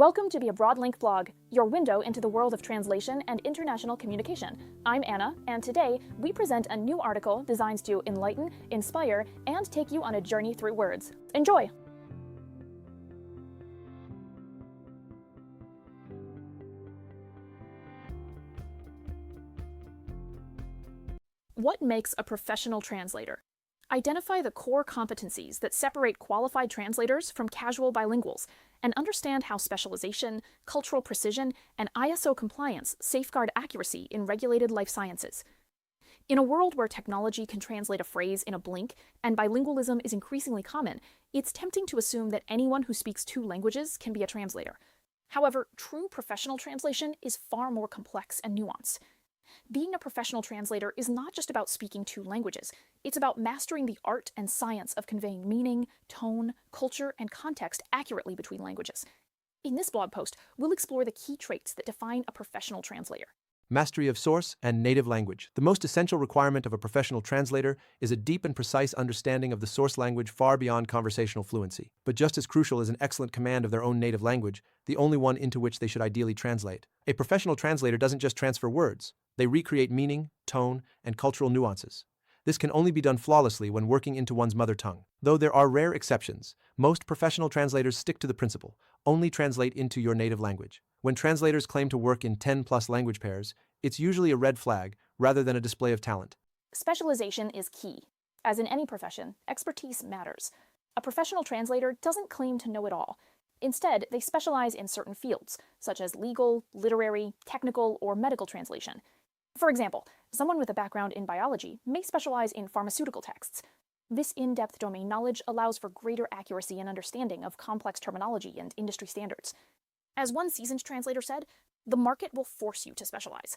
Welcome to the AbroadLink blog, your window into the world of translation and international communication. I'm Anna, and today we present a new article designed to enlighten, inspire, and take you on a journey through words. Enjoy! What makes a professional translator? Identify the core competencies that separate qualified translators from casual bilinguals, and understand how specialization, cultural precision, and ISO compliance safeguard accuracy in regulated life sciences. In a world where technology can translate a phrase in a blink and bilingualism is increasingly common, it's tempting to assume that anyone who speaks two languages can be a translator. However, true professional translation is far more complex and nuanced. Being a professional translator is not just about speaking two languages. It's about mastering the art and science of conveying meaning, tone, culture, and context accurately between languages. In this blog post, we'll explore the key traits that define a professional translator. Mastery of source and native language. The most essential requirement of a professional translator is a deep and precise understanding of the source language far beyond conversational fluency. But just as crucial is an excellent command of their own native language, the only one into which they should ideally translate. A professional translator doesn't just transfer words. They recreate meaning, tone, and cultural nuances. This can only be done flawlessly when working into one's mother tongue. Though there are rare exceptions, most professional translators stick to the principle: only translate into your native language. When translators claim to work in 10+ language pairs, it's usually a red flag rather than a display of talent. Specialization is key. As in any profession, expertise matters. A professional translator doesn't claim to know it all. Instead, they specialize in certain fields, such as legal, literary, technical, or medical translation. For example, someone with a background in biology may specialize in pharmaceutical texts. This in-depth domain knowledge allows for greater accuracy and understanding of complex terminology and industry standards. As one seasoned translator said, the market will force you to specialize.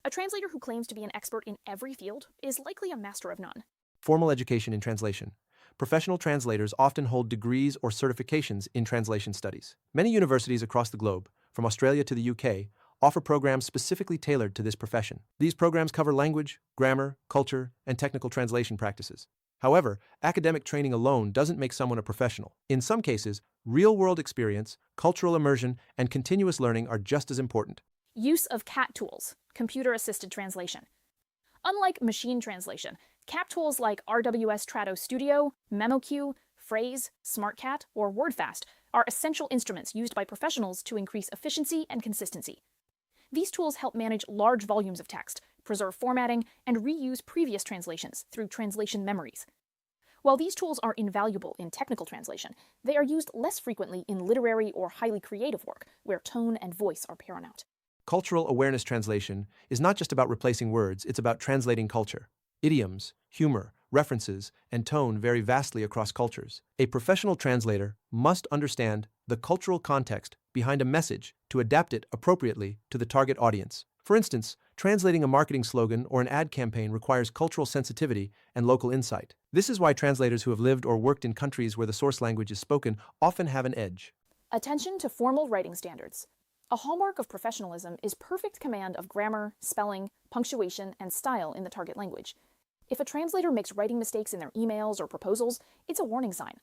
A translator who claims to be an expert in every field is likely a master of none. Formal education in translation. Professional translators often hold degrees or certifications in translation studies. Many universities across the globe, from Australia to the UK, offer programs specifically tailored to this profession. These programs cover language, grammar, culture, and technical translation practices. However, academic training alone doesn't make someone a professional. In some cases, real-world experience, cultural immersion, and continuous learning are just as important. Use of CAT tools, computer-assisted translation. Unlike machine translation, CAT tools like RWS Trados Studio, MemoQ, Phrase, SmartCat, or WordFast are essential instruments used by professionals to increase efficiency and consistency. These tools help manage large volumes of text, preserve formatting, and reuse previous translations through translation memories. While these tools are invaluable in technical translation, they are used less frequently in literary or highly creative work, where tone and voice are paramount. Cultural awareness translation is not just about replacing words, it's about translating culture. Idioms, humor, references, and tone vary vastly across cultures. A professional translator must understand the cultural context behind a message to adapt it appropriately to the target audience. For instance, translating a marketing slogan or an ad campaign requires cultural sensitivity and local insight. This is why translators who have lived or worked in countries where the source language is spoken often have an edge. Attention to formal writing standards. A hallmark of professionalism is perfect command of grammar, spelling, punctuation, and style in the target language. If a translator makes writing mistakes in their emails or proposals, it's a warning sign.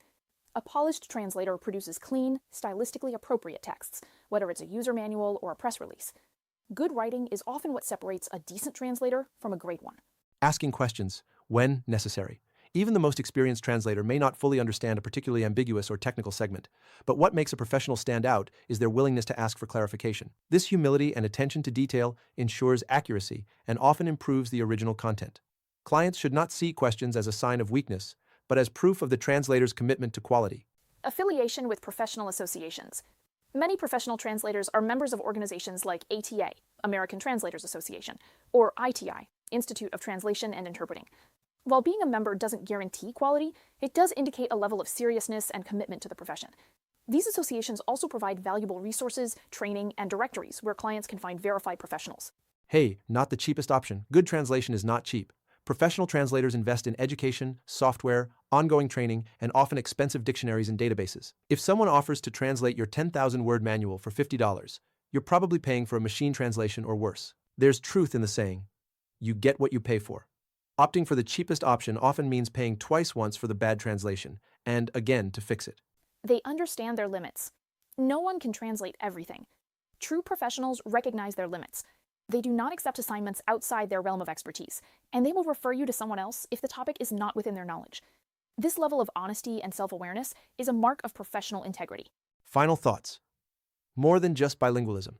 A polished translator produces clean, stylistically appropriate texts, whether it's a user manual or a press release. Good writing is often what separates a decent translator from a great one. Asking questions when necessary. Even the most experienced translator may not fully understand a particularly ambiguous or technical segment, but what makes a professional stand out is their willingness to ask for clarification. This humility and attention to detail ensures accuracy and often improves the original content. Clients should not see questions as a sign of weakness, but as proof of the translator's commitment to quality. Affiliation with professional associations. Many professional translators are members of organizations like ATA, American Translators Association, or ITI, Institute of Translation and Interpreting. While being a member doesn't guarantee quality, it does indicate a level of seriousness and commitment to the profession. These associations also provide valuable resources, training, and directories where clients can find verified professionals. Hey, not the cheapest option. Good translation is not cheap. Professional translators invest in education, software, ongoing training, and often expensive dictionaries and databases. If someone offers to translate your 10,000-word manual for $50, you're probably paying for a machine translation or worse. There's truth in the saying, you get what you pay for. Opting for the cheapest option often means paying twice once for the bad translation, and again to fix it. They understand their limits. No one can translate everything. True professionals recognize their limits. They do not accept assignments outside their realm of expertise, and they will refer you to someone else if the topic is not within their knowledge. This level of honesty and self-awareness is a mark of professional integrity. Final thoughts. More than just bilingualism.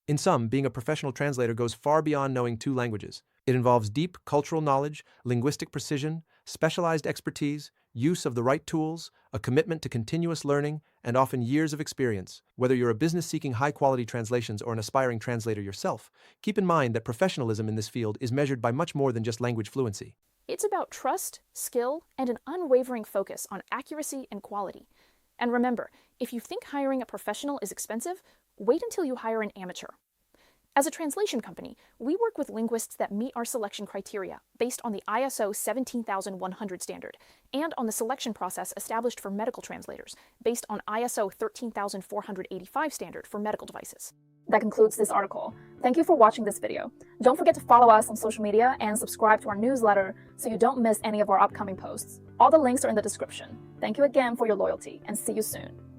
In sum, being a professional translator goes far beyond knowing two languages. It involves deep cultural knowledge, linguistic precision, specialized expertise, use of the right tools, a commitment to continuous learning, and often years of experience. Whether you're a business seeking high-quality translations or an aspiring translator yourself, keep in mind that professionalism in this field is measured by much more than just language fluency. It's about trust, skill, and an unwavering focus on accuracy and quality. And remember, if you think hiring a professional is expensive, wait until you hire an amateur. As a translation company, we work with linguists that meet our selection criteria based on the ISO 17100 standard and on the selection process established for medical translators based on ISO 13485 standard for medical devices. That concludes this article. Thank you for watching this video. Don't forget to follow us on social media and subscribe to our newsletter so you don't miss any of our upcoming posts. All the links are in the description. Thank you again for your loyalty, and see you soon.